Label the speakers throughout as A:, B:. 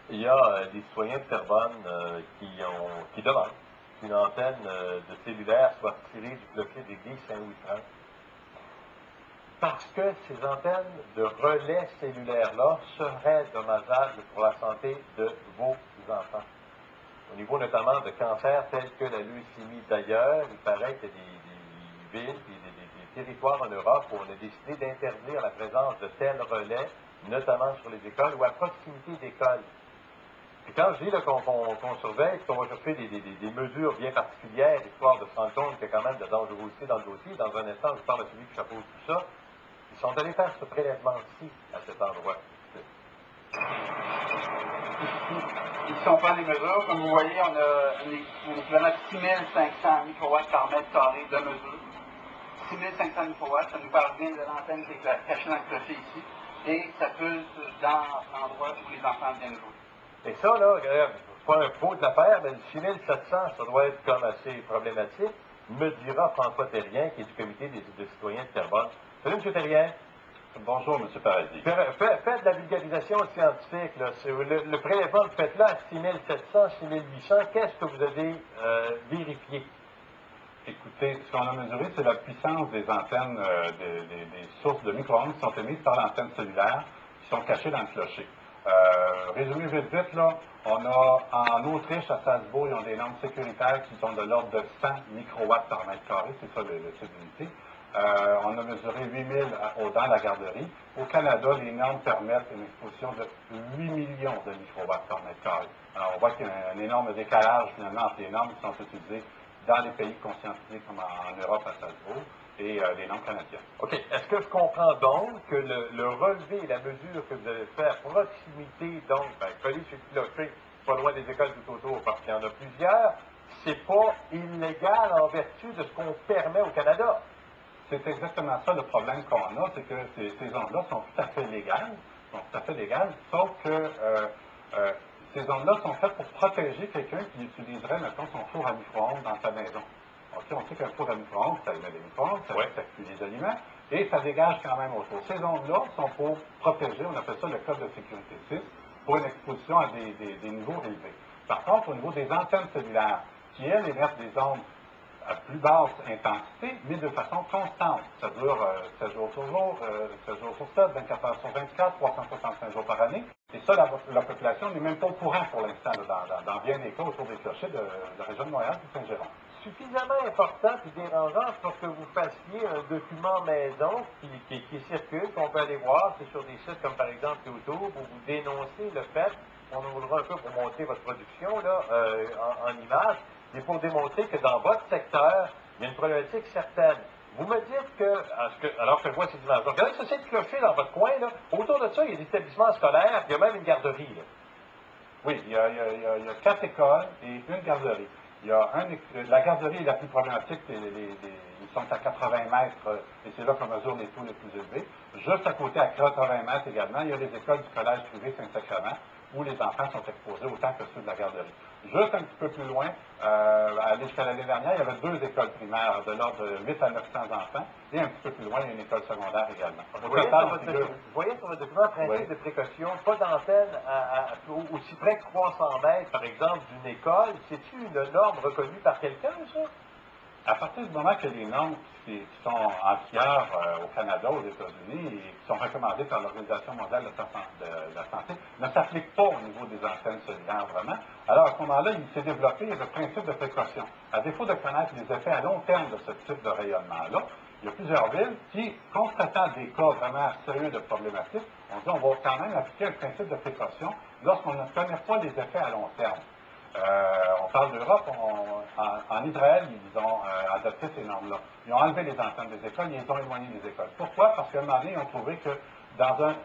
A: Il y a des citoyens de Terrebonne qui demandent qu'une antenne de cellulaire soit retirée du clocher d'église Saint-Louis-France parce que ces antennes de relais cellulaires-là seraient dommageables pour la santé de vos enfants. Au niveau notamment de cancers tels que la leucémie. D'ailleurs, il paraît qu'il y a des villes, des territoires en Europe où on a décidé d'interdire la présence de tels relais, notamment sur les écoles ou à proximité d'écoles. Et quand je dis qu'on surveille, qu'on va chercher des mesures bien particulières, histoire de se rendre compte qu'il y a quand même de dangerosité dans le dossier, dans un instant, je parle de celui qui chapeaute tout ça, ils sont allés faire ce prélèvement-ci, à cet endroit.
B: Ils sont pas les mesures. Comme vous voyez, on a un équivalent de 6500 microwatts par mètre carré de mesure. 6500 microwatts, ça nous parle bien de l'antenne qui est cachée dans le clocher ici. Et ça pulse dans l'endroit où les enfants viennent jouer.
A: Et ça, là, regarde, c'est pas un faux de l'affaire, mais le 6700, ça doit être comme assez problématique, me dira François Terrien, qui est du comité des citoyens de Terrebonne. Salut, M. Terrien.
C: Bonjour, M. Paradis.
A: Faites de la vulgarisation scientifique. Là. Le prélèvement que vous faites là, à 6700, 6800, qu'est-ce que vous avez vérifié?
C: Écoutez, ce qu'on a mesuré, c'est la puissance des antennes, des sources de micro-ondes qui sont émises par l'antenne cellulaire, qui sont cachées dans le clocher. Résumé vite vite, là, on a en Autriche, à Salzbourg, ils ont des normes sécuritaires qui sont de l'ordre de 100 microwatts par mètre carré, c'est ça le type d'unité. On a mesuré 8000 dans la garderie. Au Canada, les normes permettent une exposition de 8 millions de microwatts par mètre carré. Alors, on voit qu'il y a un énorme décalage, finalement, entre les normes qui sont utilisées dans les pays conscientisés comme en Europe, à Salzbourg, et les normes canadiennes.
A: OK. Est-ce que je comprends donc que le relevé et la mesure que vous avez fait à proximité, donc, collé sur le clocher, pas loin des écoles tout autour, parce qu'il y en a plusieurs, c'est pas illégal en vertu de ce qu'on permet au Canada?
C: C'est exactement ça le problème qu'on a, c'est que ces ondes-là sont tout à fait légales, sauf que ces ondes-là sont faites pour protéger quelqu'un qui utiliserait, mettons, son four à micro-ondes dans sa maison. OK, on sait qu'un four à micro-ondes, ça émet des micro-ondes, ça cuit les aliments, et ça dégage quand même autour. Ces ondes-là sont pour protéger, on appelle ça le code de sécurité 6, pour une exposition à des niveaux élevés. Par contre, au niveau des antennes cellulaires, qui, elles, émettent des ondes à plus basse intensité, mais de façon constante. Ça dure 7 jours sur jour, 7 jours sur 7, 24 heures sur 24, 365 jours par année. Et ça, la population n'est même pas au courant pour l'instant, dans bien des cas autour des clochers de la région de Montréal et Saint-Jérôme.
A: Suffisamment important et dérangeant pour que vous fassiez un document maison qui circule, qu'on peut aller voir, c'est sur des sites comme par exemple YouTube, où vous dénoncez le fait, on ouvrira un peu pour monter votre production là, en images, mais pour démontrer que dans votre secteur, il y a une problématique certaine. Vous me dites que, alors que je vois ces images, regardez ce site clocher dans votre coin, là, autour de ça, il y a des établissements scolaires, il y a même une garderie. Là.
C: Oui, il y a 4 écoles et une garderie. La garderie est la plus problématique, ils sont à 80 mètres, et c'est là qu'on mesure les taux les plus élevés. Juste à côté, à 80 mètres également, il y a les écoles du collège privé Saint-Sacrement, où les enfants sont exposés autant que ceux de la garderie. Juste un petit peu plus loin, jusqu'à l'année dernière, il y avait 2 écoles primaires de l'ordre de 8 à 900 enfants, et un petit peu plus loin, il y a une école secondaire également.
A: Vous voyez sur votre document principe de précaution, pas d'antenne aussi près que 300 mètres, par exemple, d'une école. C'est-tu une norme reconnue par quelqu'un, ça?
C: À partir du moment que les normes qui sont en vigueur au Canada, aux États-Unis, et qui sont recommandées par l'Organisation mondiale de la santé, ne s'appliquent pas au niveau des antennes cellulaires vraiment, alors à ce moment-là, il s'est développé le principe de précaution. À défaut de connaître les effets à long terme de ce type de rayonnement-là, il y a plusieurs villes qui, constatant des cas vraiment sérieux de problématiques, ont dit on va quand même appliquer un principe de précaution lorsqu'on ne connaît pas les effets à long terme. On parle d'Europe, en Israël, ils ont adopté ces normes-là. Ils ont enlevé les antennes des écoles, ils ont éloigné des écoles. Pourquoi? Parce qu'à un moment donné, ils ont trouvé que dans un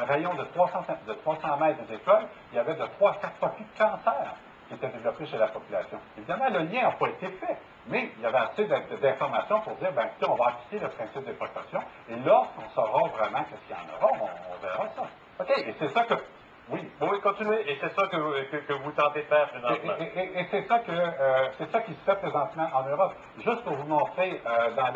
C: rayon de 300 mètres des écoles, il y avait de 3 à 4 fois plus de cancers qui étaient développés chez la population. Évidemment, le lien n'a pas été fait, mais il y avait assez d'informations pour dire, écoutez, on va appliquer le principe de précaution, et lorsqu'on saura vraiment qu'est-ce qu'il y en aura, on verra ça. OK, et c'est ça que... Oui,
A: continuez. Et c'est ça que vous tentez de faire présentement.
C: Et c'est ça qui se fait présentement en Europe. Juste pour vous montrer, dans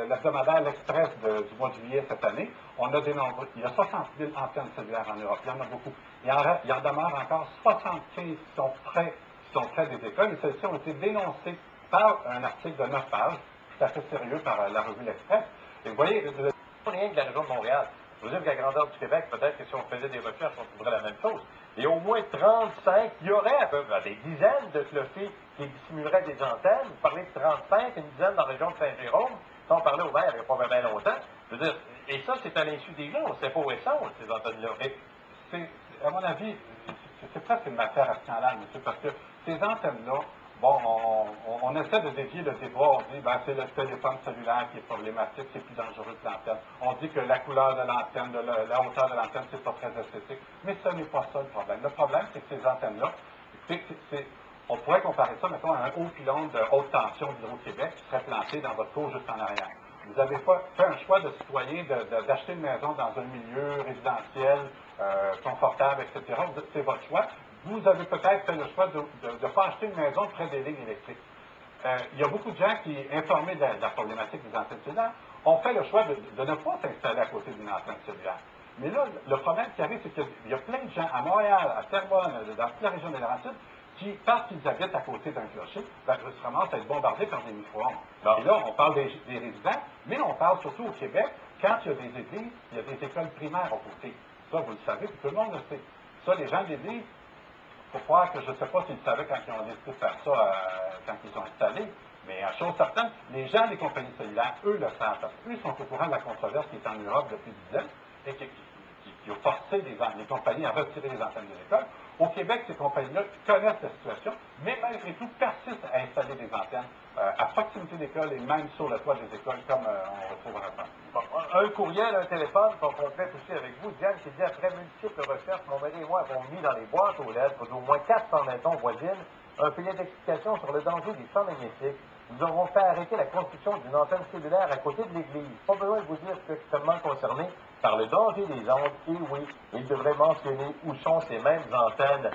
C: l'hebdomadaire L'Express du mois de juillet cette année, On a dénombré, il y a 60 000 antennes cellulaires en Europe, il y en a beaucoup. Il en demeure encore 75 qui sont près des écoles, et celles-ci ont été dénoncées par un article de 9 pages, tout à fait sérieux par la revue L'Express. Et vous voyez,
A: Rien que la région de Montréal. Je veux dire qu'à grandeur du Québec, peut-être que si on faisait des recherches, on trouverait la même chose. Et au moins 35, il y aurait à peu près des dizaines de clochers qui dissimuleraient des antennes. Vous parlez de 35, une dizaine dans la région de Saint-Jérôme. Ça, on parlait au maire il n'y a pas bien longtemps. Je veux dire, et ça, c'est à l'insu des gens. On ne sait pas où elles sont, ces antennes-là.
C: À mon avis, c'est presque une matière à scandale, monsieur, parce que ces antennes-là, bon, on essaie de dévier le débat. On dit, ben, c'est le téléphone cellulaire qui est problématique, c'est plus dangereux que l'antenne. On dit que la couleur de l'antenne, la hauteur de l'antenne, c'est pas très esthétique. Mais ce n'est pas ça le problème. Le problème, c'est que ces antennes-là, on pourrait comparer ça, mettons, à un haut pylône de haute tension d'Hydro-Québec qui serait planté dans votre cour juste en arrière. Vous avez fait un choix de citoyen d'acheter une maison dans un milieu résidentiel, confortable, etc. C'est votre choix. Vous avez peut-être fait le choix de ne pas acheter une maison près des lignes électriques. Il y a beaucoup de gens qui, informés de la problématique des antennes cellulaires, ont fait le choix de ne pas s'installer à côté d'une antenne cellulaire. Mais là, le problème qui arrive, c'est qu'il y a plein de gens à Montréal, à Terrebonne, dans toute la région des Laurentides, qui, parce qu'ils habitent à côté d'un clocher, ben, se ramassent à être bombardés par des micro-ondes. Et là, on parle des résidents, mais on parle surtout au Québec, quand il y a des églises, il y a des écoles primaires à côté. Ça, vous le savez, puis tout le monde le sait. Ça, les gens de l'Église, il faut croire que je ne sais pas s'ils savaient quand ils ont décidé de faire ça, quand ils ont installé, mais à chose certaine, les gens des compagnies cellulaires, eux, le savent, parce qu'eux, ils sont au courant de la controverse qui est en Europe depuis 10 ans, et qui a forcé les compagnies à retirer les antennes de l'école. Au Québec, ces compagnies-là connaissent la situation, mais malgré tout persistent à installer des antennes à proximité d'écoles et même sur le toit des écoles, comme on retrouve en France.
A: Bon, un courriel, un téléphone qu'on complète aussi avec vous. Diane qui dit, après multiples recherches, mon mari et moi avons mis dans les boîtes aux lettres d'au moins 400 maisons voisines un billet d'explication sur le danger des champs magnétiques. Nous avons fait arrêter la construction d'une antenne cellulaire à côté de l'église. Pas besoin de vous dire que je suis extrêmement concerné par le danger des ondes. Et oui, il devrait mentionner où sont ces mêmes antennes.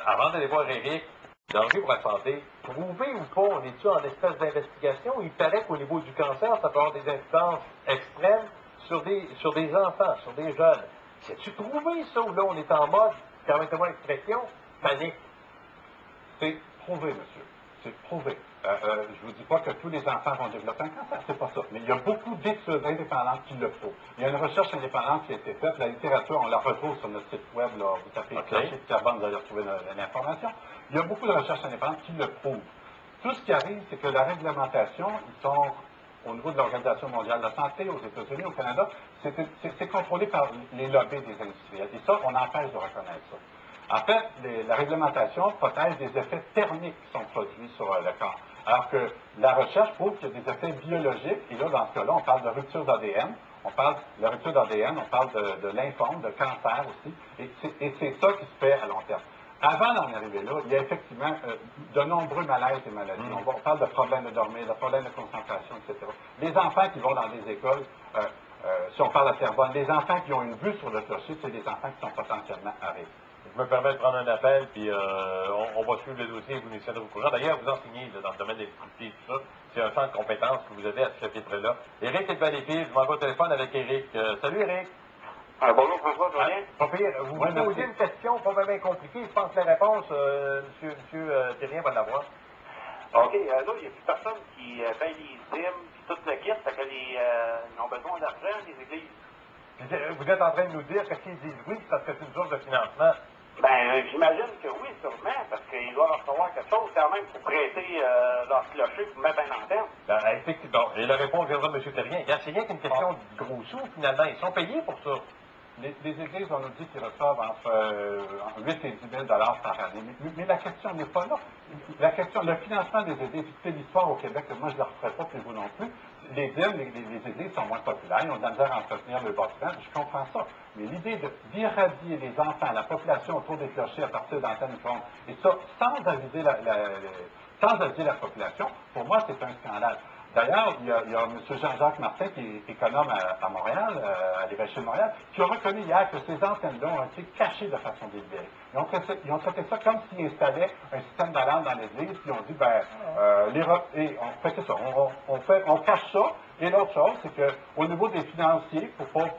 A: Avant d'aller voir Éric, danger pour la santé, prouvé ou pas, on est-tu en espèce d'investigation? Il paraît qu'au niveau du cancer, ça peut avoir des incidences extrêmes sur des enfants, sur des jeunes. C'est-tu prouvé ça, ou là, on est en mode, permettez-moi l'expression, panique?
C: C'est prouvé, monsieur. C'est prouvé. Je ne vous dis pas que tous les enfants vont développer un cancer, c'est pas ça. Mais il y a beaucoup d'études indépendantes qui le prouvent. Il y a une recherche indépendante qui a été faite. La littérature, on la retrouve sur notre site web. Là, vous tapez clocher de carbone, vous allez retrouver l'information. Il y a beaucoup de recherches indépendantes qui le prouvent. Tout ce qui arrive, c'est que la réglementation, ils sont au niveau de l'Organisation mondiale de la santé, aux États-Unis, au Canada, c'est contrôlé par les lobbies des industriels. Et ça, on empêche de reconnaître ça. En fait, la réglementation protège des effets thermiques qui sont produits sur le corps. Alors que la recherche prouve qu'il y a des effets biologiques, et là, dans ce cas-là, on parle de rupture d'ADN, on parle de lymphome, de cancer aussi, et c'est ça qui se fait à long terme. Avant d'en arriver là, il y a effectivement de nombreux malaises et maladies. On parle de problèmes de dormir, de problèmes de concentration, etc. Les enfants qui vont dans des écoles, si on parle à Terrebonne, les enfants qui ont une vue sur le clocher, c'est des enfants qui sont potentiellement à risque.
A: Je me permets de prendre un appel, puis on va suivre le dossier et vous nous tiendrez au courant. D'ailleurs, vous enseignez dans le domaine des activités et tout ça. C'est un centre de compétences que vous avez à ce chapitre-là. Éric est de Valleyfield, je m'en vais au téléphone avec Éric. Salut Éric.
B: Bonjour François, ça va bien?
A: Pas pire. Vous me posez une question pas vraiment compliquée. Je pense que la réponse, monsieur Thérien va l'avoir.
D: OK, là, il y a plus personne qui paye les dîmes, puis tout le kit, fait que ils ont besoin d'argent, les églises.
A: Vous êtes en train de nous dire que s'ils disent oui, c'est parce que c'est une source de financement.
D: Ben, j'imagine que oui, sûrement, parce qu'ils doivent recevoir quelque chose quand même pour prêter leur clocher pour mettre une antenne.
A: Ben, effectivement. Et la réponse viendra de M. Thérien. C'est rien qu'une question de gros sous, finalement. Ils sont payés pour ça.
C: Les églises, on nous dit qu'ils reçoivent entre 8 et 10 000 par année. Mais la question n'est pas là. La question, le financement des églises, c'est l'histoire au Québec, que moi je ne le referai pas, puis vous non plus. Les dîmes, les églises sont moins populaires, ils ont de la misère à entretenir le bâtiment, je comprends ça. Mais l'idée d'irradier les enfants, la population autour des clochers à partir d'antennes micro-ondes, et ça, sans aviser la population, pour moi, c'est un scandale. D'ailleurs, il y a M. Jean-Jacques Martin, qui est économe à Montréal, à l'Évêché de Montréal, qui a reconnu hier que ces antennes-là ont été cachées de façon délibérée. Ils ont traité ça comme s'ils installaient un système d'alarme dans l'église, puis ils ont dit, on fait ça, on cache ça, Et l'autre chose, c'est qu'au niveau des financiers, pour pas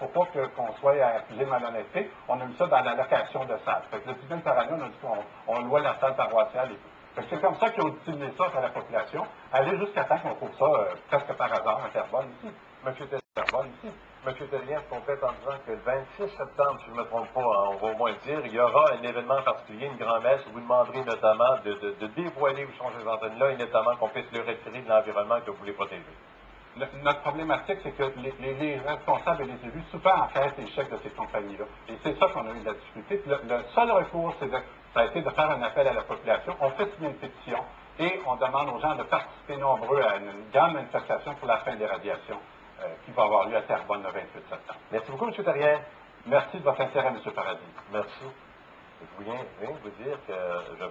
C: qu'on soit accusé de malhonnêteté, on a mis ça dans l'allocation de salle. Fait que le 10 000 par année, on a dit qu'on louait la salle paroissiale et tout. Fait que c'est comme ça qu'ils ont utilisé ça à la population, aller jusqu'à temps qu'on trouve ça presque par hasard à Terrebonne ici.
A: Monsieur Terrien se complète en disant que le 26 septembre, si je ne me trompe pas, on va au moins le dire, il y aura un événement particulier, une grand-messe, où vous demanderez notamment de dévoiler où sont ces antennes-là et notamment qu'on puisse le retirer de l'environnement que vous voulez protéger.
C: Notre problématique, c'est que les responsables et les élus souvent encaissent les chèques de ces compagnies-là. Et c'est ça qu'on a eu de la difficulté. Puis le seul recours, ça a été de faire un appel à la population. On fait signer une pétition et on demande aux gens de participer nombreux à une grande manifestation pour la fin des radiations qui va avoir lieu à Terrebonne le 28 septembre.
A: Merci beaucoup, M. Terrien.
C: Merci de votre intérêt, M. Paradis.
A: Merci. Je viens de vous dire que je